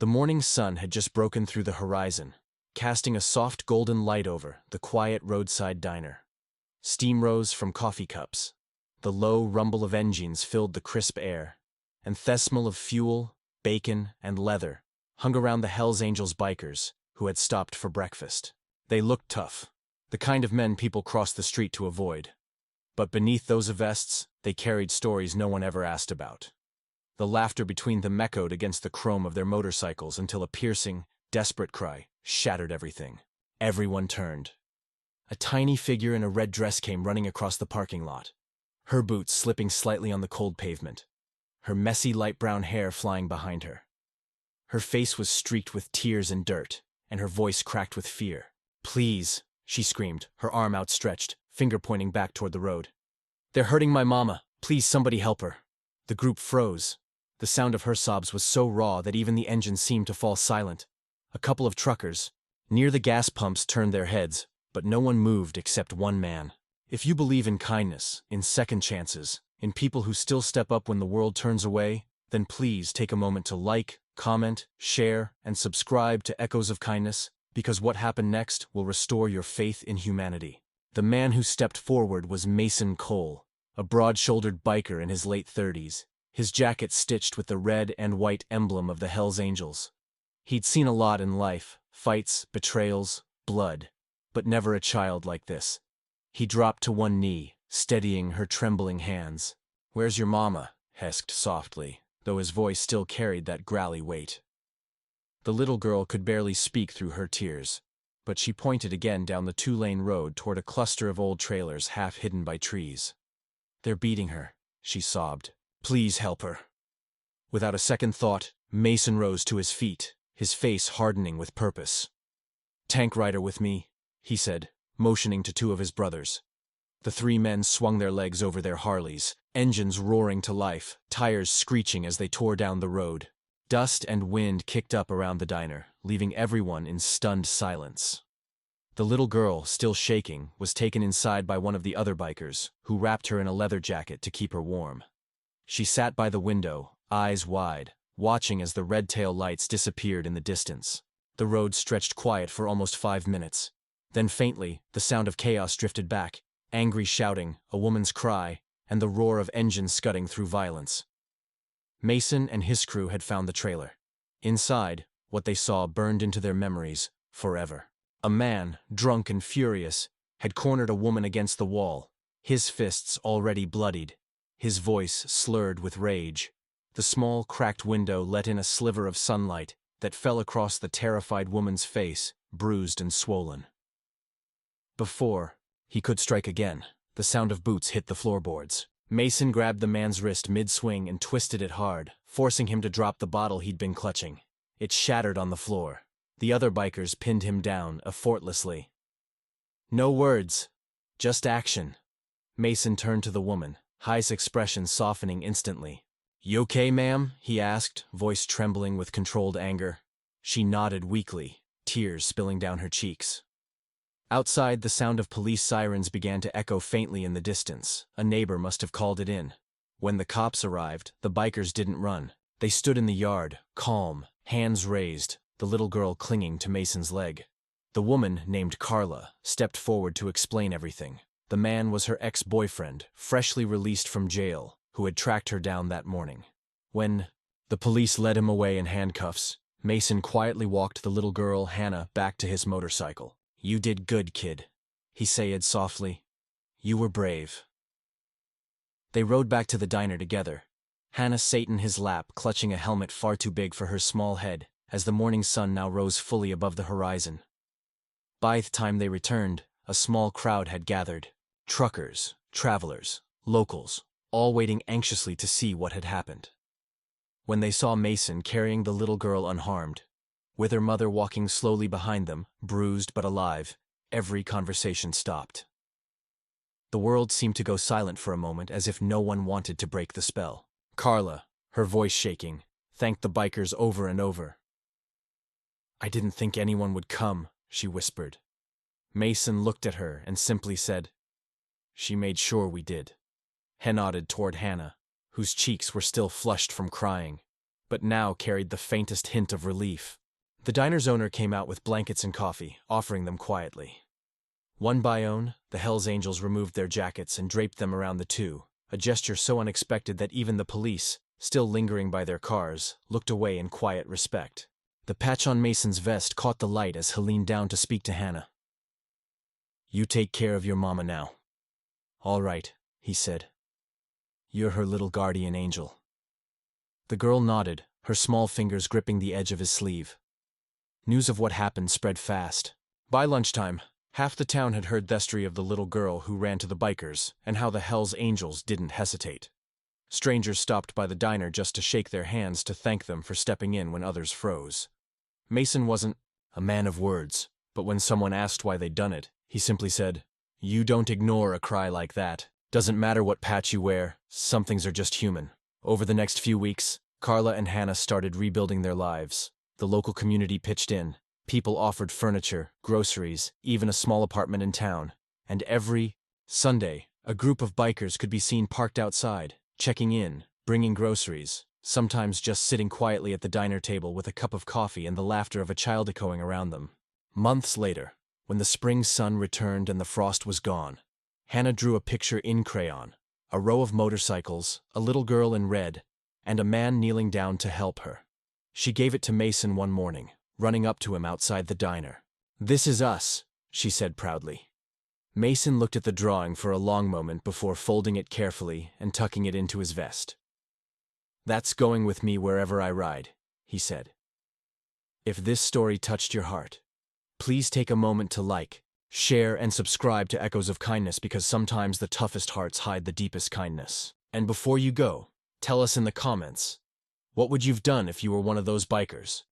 The morning sun had just broken through the horizon, casting a soft golden light over the quiet roadside diner. Steam rose from coffee cups. The low rumble of engines filled the crisp air, and the smell of fuel, bacon, and leather hung around the Hells Angels bikers who had stopped for breakfast. They looked tough, the kind of men people crossed the street to avoid. But beneath those vests, they carried stories no one ever asked about. The laughter between them echoed against the chrome of their motorcycles until a piercing, desperate cry shattered everything. Everyone turned. A tiny figure in a red dress came running across the parking lot, her boots slipping slightly on the cold pavement, her messy light brown hair flying behind her. Her face was streaked with tears and dirt, and her voice cracked with fear. "Please," she screamed, her arm outstretched, finger pointing back toward the road. "They're hurting my mama. Please, somebody help her." The group froze. The sound of her sobs was so raw that even the engine seemed to fall silent. A couple of truckers, near the gas pumps, turned their heads, but no one moved except one man. If you believe in kindness, in second chances, in people who still step up when the world turns away, then please take a moment to like, comment, share, and subscribe to Echoes of Kindness, because what happened next will restore your faith in humanity. The man who stepped forward was Mason Cole, a broad-shouldered biker in his late 30s, his jacket stitched with the red and white emblem of the Hells Angels. He'd seen a lot in life, fights, betrayals, blood, but never a child like this. He dropped to one knee, steadying her trembling hands. "Where's your mama?" hesked softly, though his voice still carried that growly weight. The little girl could barely speak through her tears, but she pointed again down the two-lane road toward a cluster of old trailers half hidden by trees. "They're beating her," she sobbed. "Please help her." Without a second thought, Mason rose to his feet, his face hardening with purpose. "Tank rider with me," he said, motioning to two of his brothers. The three men swung their legs over their Harleys, engines roaring to life, tires screeching as they tore down the road. Dust and wind kicked up around the diner, leaving everyone in stunned silence. The little girl, still shaking, was taken inside by one of the other bikers, who wrapped her in a leather jacket to keep her warm. She sat by the window, eyes wide, watching as the red tail lights disappeared in the distance. The road stretched quiet for almost 5 minutes. Then faintly, the sound of chaos drifted back, angry shouting, a woman's cry, and the roar of engines scudding through violence. Mason and his crew had found the trailer. Inside, what they saw burned into their memories forever. A man, drunk and furious, had cornered a woman against the wall, his fists already bloodied, his voice slurred with rage. The small, cracked window let in a sliver of sunlight that fell across the terrified woman's face, bruised and swollen. Before he could strike again, the sound of boots hit the floorboards. Mason grabbed the man's wrist mid-swing and twisted it hard, forcing him to drop the bottle he'd been clutching. It shattered on the floor. The other bikers pinned him down, effortlessly. "No words, just action." Mason turned to the woman, his expression softening instantly. "You okay, ma'am?" he asked, voice trembling with controlled anger. She nodded weakly, tears spilling down her cheeks. Outside, the sound of police sirens began to echo faintly in the distance. A neighbor must have called it in. When the cops arrived, the bikers didn't run. They stood in the yard, calm, hands raised, the little girl clinging to Mason's leg. The woman, named Carla, stepped forward to explain everything. The man was her ex-boyfriend, freshly released from jail, who had tracked her down that morning. When the police led him away in handcuffs, Mason quietly walked the little girl, Hannah, back to his motorcycle. "You did good, kid," he said softly. "You were brave." They rode back to the diner together, Hannah sat in his lap, clutching a helmet far too big for her small head, as the morning sun now rose fully above the horizon. By the time they returned, a small crowd had gathered. Truckers, travelers, locals, all waiting anxiously to see what had happened. When they saw Mason carrying the little girl unharmed, with her mother walking slowly behind them, bruised but alive, every conversation stopped. The world seemed to go silent for a moment, as if no one wanted to break the spell. Carla, her voice shaking, thanked the bikers over and over. "I didn't think anyone would come," she whispered. Mason looked at her and simply said, "She made sure we did." He nodded toward Hannah, whose cheeks were still flushed from crying. but now carried the faintest hint of relief. The diner's owner came out with blankets and coffee, offering them quietly. One by one, the Hells Angels removed their jackets and draped them around the two, a gesture so unexpected that even the police, still lingering by their cars, looked away in quiet respect. The patch on Mason's vest caught the light as he leaned down to speak to Hannah. "You take care of your mama now." "All right," he said. "You're her little guardian angel." The girl nodded, her small fingers gripping the edge of his sleeve. News of what happened spread fast. By lunchtime, half the town had heard the story of the little girl who ran to the bikers and how the Hells Angels didn't hesitate. Strangers stopped by the diner just to shake their hands to thank them for stepping in when others froze. Mason wasn't a man of words, but when someone asked why they'd done it, he simply said, "You don't ignore a cry like that. Doesn't matter what patch you wear, some things are just human." Over the next few weeks, Carla and Hannah started rebuilding their lives. The local community pitched in. People offered furniture, groceries, even a small apartment in town. And every Sunday, a group of bikers could be seen parked outside, checking in, bringing groceries, sometimes just sitting quietly at the diner table with a cup of coffee and the laughter of a child echoing around them. Months later, when the spring sun returned and the frost was gone, Hannah drew a picture in crayon, a row of motorcycles, a little girl in red, and a man kneeling down to help her. She gave it to Mason one morning, running up to him outside the diner. "This is us," she said proudly. Mason looked at the drawing for a long moment before folding it carefully and tucking it into his vest. "That's going with me wherever I ride," he said. If this story touched your heart, please take a moment to like, share, and subscribe to Echoes of Kindness, because sometimes the toughest hearts hide the deepest kindness. And before you go, tell us in the comments, what would you've done if you were one of those bikers?